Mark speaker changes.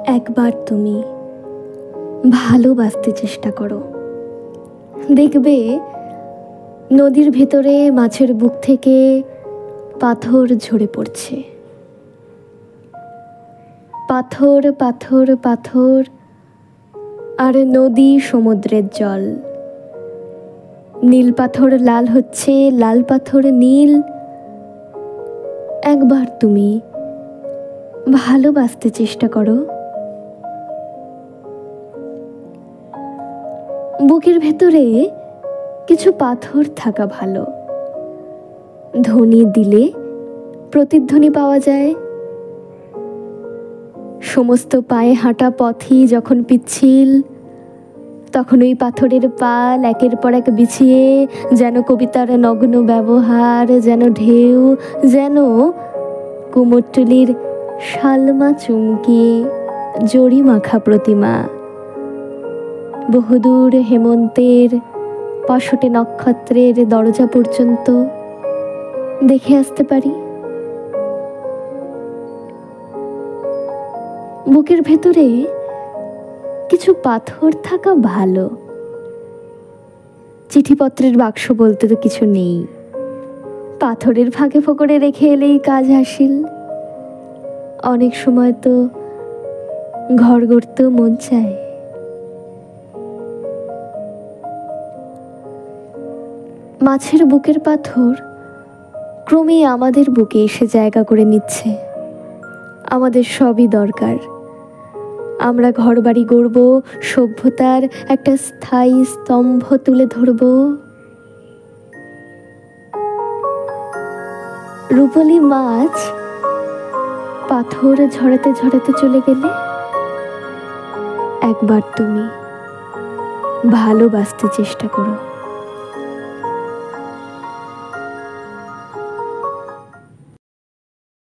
Speaker 1: একবার তুমি ভালোবাসতে চেষ্টা করো, দেখবে নদীর ভেতরে মাছের বুক থেকে পাথর ঝরে পড়ছে। পাথর পাথর পাথর, আর নদী সমুদ্রের জল। নীল পাথর লাল হচ্ছে, লাল পাথর নীল। একবার তুমি ভালোবাসতে চেষ্টা করো। বুকের ভেতরে কিছু পাথর থাকা ভালো, ধ্বনি দিলে প্রতিধ্বনি পাওয়া যায়। সমস্ত পায়ে হাঁটা পথই যখন পিচ্ছিল, তখন ওই পাথরের পাল একের পর এক বিছিয়ে যেন কবিতার নগ্ন ব্যবহার, যেন ঢেউ, যেন কুমোরটুলির শালমা চুমকিয়ে জড়ি মাখা প্রতিমা। বহুদূর হেমন্তের পশটে নক্ষত্রের দরজা পর্যন্ত দেখে আসতে পারি। বুকের ভেতরে কিছু পাথর থাকা ভালো। চিঠিপত্রের বাক্স বলতে তো কিছু নেই, পাথরের ফাঁকে ফোকরে রেখে এলেই কাজ হাসিল। অনেক সময় তো ঘর গড়তেও মন চায়। মাছের বুকের পাথর ক্রমেই আমাদের বুকে এসে জায়গা করে নিচ্ছে। আমাদের সবই দরকার। আমরা ঘরবাড়ি গড়ব, সভ্যতার একটা স্থায়ী স্তম্ভ তুলে ধরব। রূপলি মাছ পাথর ঝরাতে ঝরাতে চলে গেলে একবার তুমি ভালোবাসতে চেষ্টা করো।